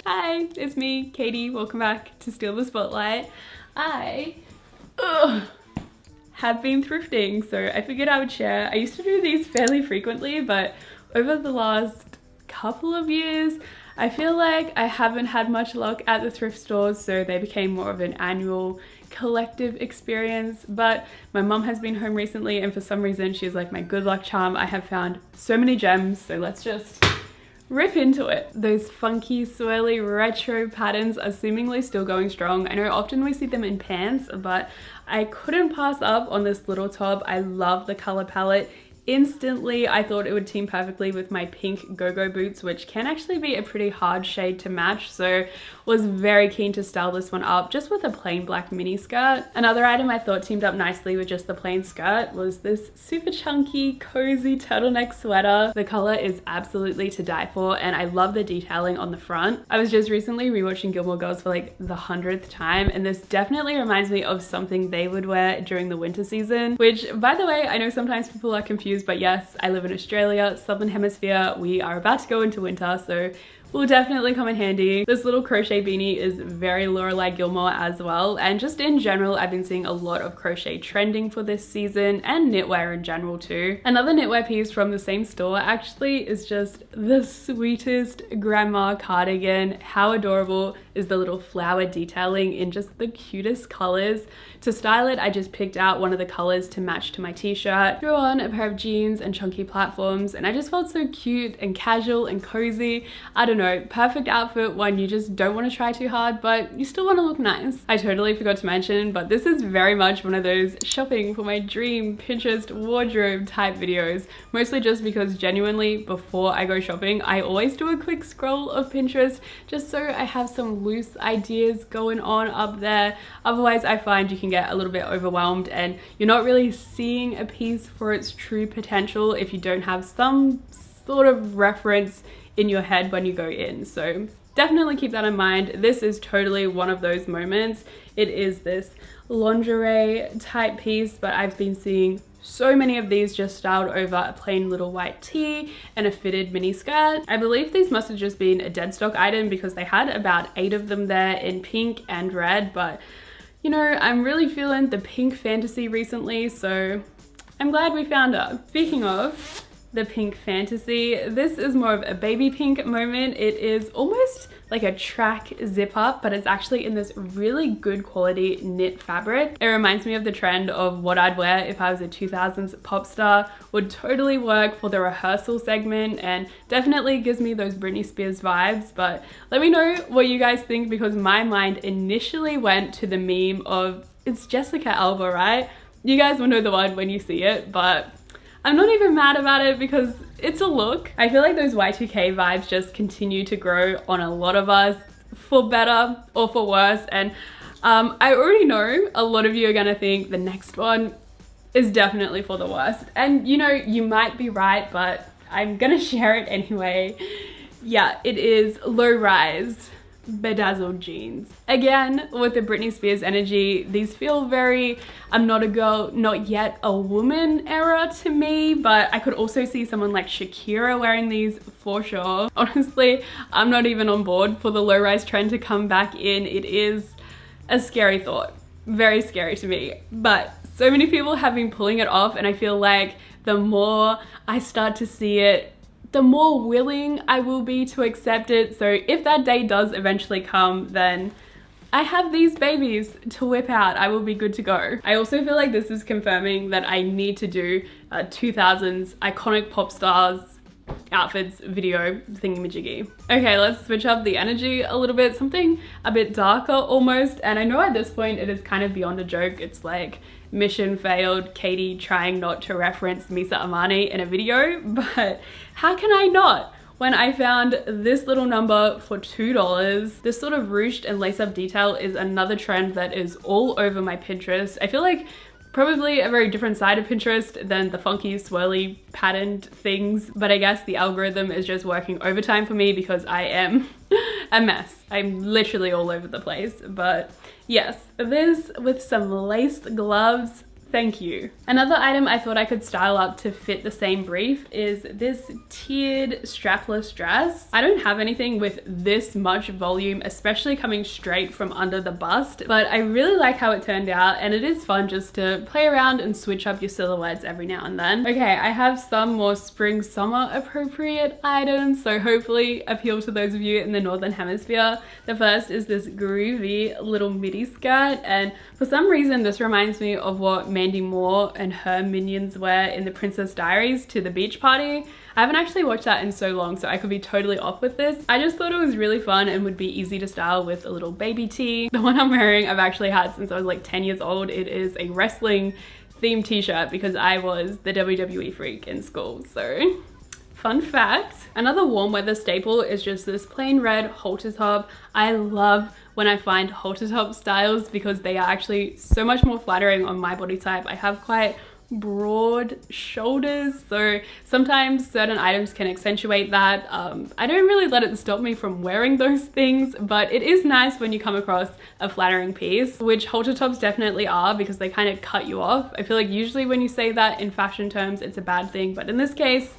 Hi, it's me, Katie. Welcome back to Steal the Spotlight. I have been thrifting, so I figured I would share. I used to do these fairly frequently, but over the last couple of years, I feel like I haven't had much luck at the thrift stores, so they became more of an annual collective experience. But my mum has been home recently, and for some reason she's like my good luck charm. I have found so many gems, so let's just rip into it. Those funky, swirly, retro patterns are seemingly still going strong. I know often we see them in pants, but I couldn't pass up on this little top. I love the color palette. Instantly, I thought it would team perfectly with my pink go-go boots, which can actually be a pretty hard shade to match, so was very keen to style this one up just with a plain black mini skirt. Another item I thought teamed up nicely with just the plain skirt was this super chunky, cozy turtleneck sweater. The color is absolutely to die for, and I love the detailing on the front. I was just recently rewatching Gilmore Girls for like the 100th time, and this definitely reminds me of something they would wear during the winter season, which, by the way, I know sometimes people are confused, but yes, I live in Australia, Southern Hemisphere. We are about to go into winter, so will definitely come in handy. This little crochet beanie is very Lorelai Gilmore as well, and just in general I've been seeing a lot of crochet trending for this season, and knitwear in general too. Another knitwear piece from the same store actually is just the sweetest grandma cardigan. How adorable is the little flower detailing in just the cutest colors. To style it, I just picked out one of the colors to match to my t-shirt, threw on a pair of jeans and chunky platforms, and I just felt so cute and casual and cozy. I don't know, perfect outfit when you just don't want to try too hard, but you still want to look nice. I totally forgot to mention, but this is very much one of those shopping for my dream Pinterest wardrobe type videos, mostly just because genuinely before I go shopping, I always do a quick scroll of Pinterest just so I have some loose ideas going on up there. Otherwise, I find you can get a little bit overwhelmed and you're not really seeing a piece for its true potential if you don't have some sort of reference in your head when you go in. So definitely keep that in mind. This is totally one of those moments. It is this lingerie type piece, but I've been seeing so many of these just styled over a plain little white tee and a fitted mini skirt. I believe these must have just been a dead stock item because they had about 8 of them there in pink and red, but you know, I'm really feeling the pink fantasy recently, so I'm glad we found her. Speaking of the pink fantasy, this is more of a baby pink moment. It is almost like a track zip up, but it's actually in this really good quality knit fabric. It reminds me of the trend of what I'd wear if I was a 2000s pop star. Would totally work for the rehearsal segment and definitely gives me those Britney Spears vibes. But let me know what you guys think, because my mind initially went to the meme of it's Jessica Alba, right? You guys will know the one when you see it, but I'm not even mad about it because it's a look. I feel like those Y2K vibes just continue to grow on a lot of us, for better or for worse. And I already know a lot of you are gonna think the next one is definitely for the worst. And you know, you might be right, but I'm gonna share it anyway. Yeah, it is low rise bedazzled jeans. Again, with the Britney Spears energy, these feel very I'm not a girl, not yet a woman era to me, but I could also see someone like Shakira wearing these for sure. Honestly, I'm not even on board for the low-rise trend to come back in. It is a scary thought, very scary to me, but so many people have been pulling it off, and I feel like the more I start to see it, the more willing I will be to accept it. So if that day does eventually come, then I have these babies to whip out. I will be good to go. I also feel like this is confirming that I need to do a 2000s iconic pop stars outfits video thingamajiggy. Okay, let's switch up the energy a little bit, something a bit darker almost. And I know at this point it is kind of beyond a joke. It's like mission failed, Katie trying not to reference Misa Amani in a video, but how can I not? When I found this little number for $2, this sort of ruched and lace-up detail is another trend that is all over my Pinterest. I feel like probably a very different side of Pinterest than the funky, swirly, patterned things, but I guess the algorithm is just working overtime for me because I am a mess. I'm literally all over the place. But yes, this with some lace gloves, Thank you. Another item I thought I could style up to fit the same brief is this tiered strapless dress. I don't have anything with this much volume, especially coming straight from under the bust, but I really like how it turned out, and it is fun just to play around and switch up your silhouettes every now and then. Okay, I have some more spring summer appropriate items, so hopefully appeal to those of you in the Northern Hemisphere. The first is this groovy little midi skirt, and for some reason this reminds me of what Mandy Moore and her minions wear in the Princess Diaries to the beach party. I haven't actually watched that in so long, so I could be totally off with this. I just thought it was really fun and would be easy to style with a little baby tee. The one I'm wearing I've actually had since I was like 10 years old. It is a wrestling themed t-shirt because I was the WWE freak in school, so fun fact. Another warm weather staple is just this plain red halter top. I love when I find halter top styles because they are actually so much more flattering on my body type. I have quite broad shoulders, so sometimes certain items can accentuate that. I don't really let it stop me from wearing those things, but it is nice when you come across a flattering piece, which halter tops definitely are because they kind of cut you off. I feel like usually when you say that in fashion terms, it's a bad thing, but in this case,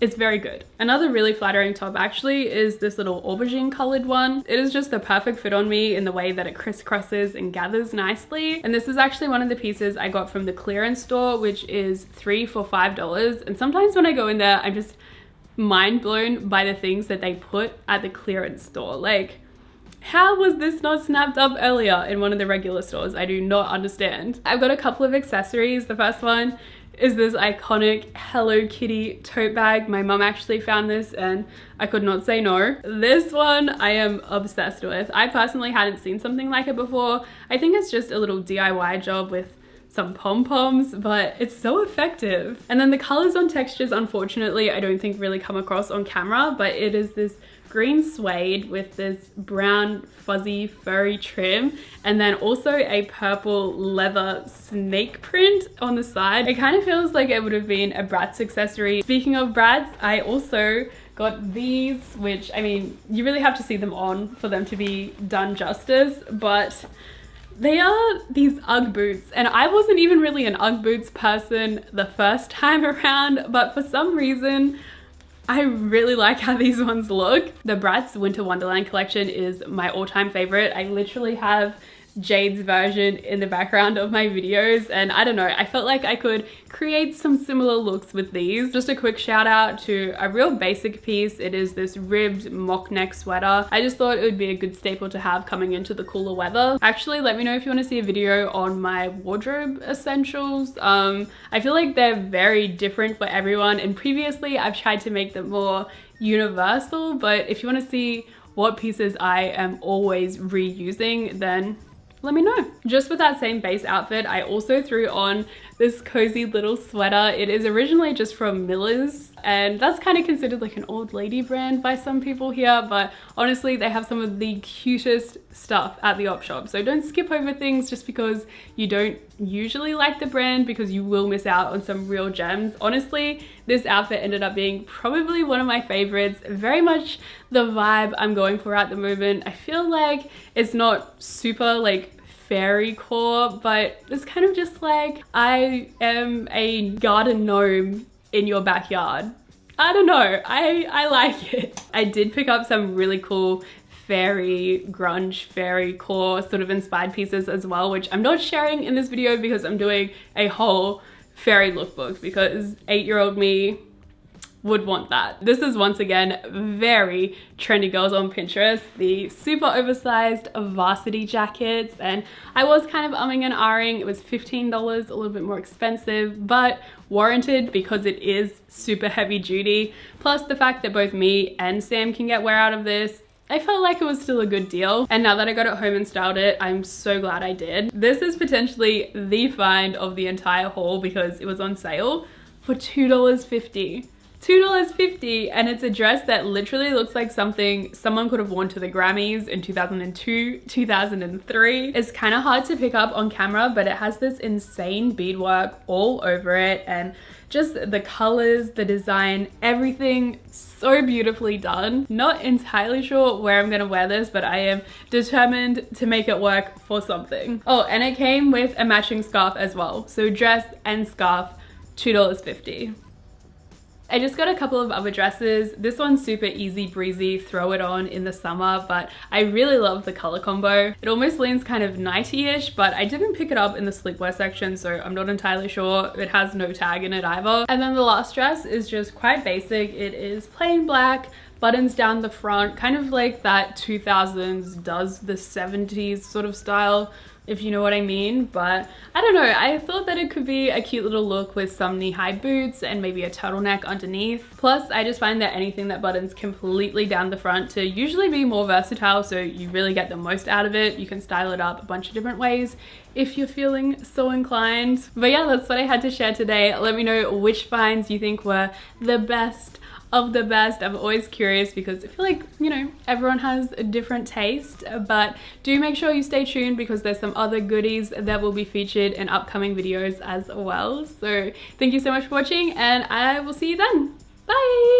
it's very good. Another really flattering top actually is this little aubergine colored one. It is just the perfect fit on me in the way that it crisscrosses and gathers nicely. And this is actually one of the pieces I got from the clearance store, which is 3 for $5. And sometimes when I go in there, I'm just mind blown by the things that they put at the clearance store. Like, how was this not snapped up earlier in one of the regular stores? I do not understand. I've got a couple of accessories. The first one is this iconic Hello Kitty tote bag. My mum actually found this and I could not say no. This one I am obsessed with. I personally hadn't seen something like it before. I think it's just a little DIY job with some pom-poms, but it's so effective. And then the colors on textures, unfortunately, I don't think really come across on camera, but it is this green suede with this brown fuzzy furry trim, and then also a purple leather snake print on the side. It kind of feels like it would have been a Bratz accessory. Speaking of Bratz, I also got these, which, I mean, you really have to see them on for them to be done justice, but they are these Ugg boots, and I wasn't even really an Ugg boots person the first time around, but for some reason I really like how these ones look. The Bratz Winter Wonderland collection is my all-time favorite. I literally have Jade's version in the background of my videos, and I don't know, I felt like I could create some similar looks with these. Just a quick shout out to a real basic piece. It is this ribbed mock neck sweater. I just thought it would be a good staple to have coming into the cooler weather. Actually, let me know if you want to see a video on my wardrobe essentials. I feel like they're very different for everyone, and previously I've tried to make them more universal, but if you want to see what pieces I am always reusing, then let me know. Just with that same base outfit, I also threw on this cozy little sweater. It is originally just from Miller's, and that's kind of considered like an old lady brand by some people here, but honestly, they have some of the cutest stuff at the op shop. So don't skip over things just because you don't usually like the brand, because you will miss out on some real gems. Honestly, this outfit ended up being probably one of my favorites. Very much the vibe I'm going for at the moment. I feel like it's not super like fairy core, but it's kind of just like I am a garden gnome in your backyard. I don't know, I like it. I did pick up some really cool fairy grunge, fairy core sort of inspired pieces as well, which I'm not sharing in this video because I'm doing a whole fairy lookbook, because 8-year-old me would want that. This is once again very trendy girls on Pinterest, the super oversized varsity jackets, and I was kind of umming and ahhing. It was $15, a little bit more expensive, but warranted because it is super heavy duty. Plus the fact that both me and Sam can get wear out of this, I felt like it was still a good deal. And now that I got it home and styled it, I'm so glad I did. This is potentially the find of the entire haul because it was on sale for $2.50. $2.50, and it's a dress that literally looks like something someone could have worn to the Grammys in 2002, 2003. It's kind of hard to pick up on camera, but it has this insane beadwork all over it, and just the colors, the design, everything so beautifully done. Not entirely sure where I'm gonna wear this, but I am determined to make it work for something. Oh, and it came with a matching scarf as well. So dress and scarf, $2.50. I just got a couple of other dresses. This one's super easy breezy, throw it on in the summer, but I really love the color combo. It almost leans kind of nighty-ish, but I didn't pick it up in the sleepwear section, so I'm not entirely sure. It has no tag in it either. And then the last dress is just quite basic. It is plain black, buttons down the front, kind of like that 2000s does the 70s sort of style, if you know what I mean. But I don't know, I thought that it could be a cute little look with some knee-high boots and maybe a turtleneck underneath. Plus, I just find that anything that buttons completely down the front to usually be more versatile, so you really get the most out of it. You can style it up a bunch of different ways if you're feeling so inclined. But yeah, that's what I had to share today. Let me know which finds you think were the best of the best. I'm always curious because I feel like, you know, everyone has a different taste, but do make sure you stay tuned because there's some other goodies that will be featured in upcoming videos as well. So thank you so much for watching, and I will see you then. Bye!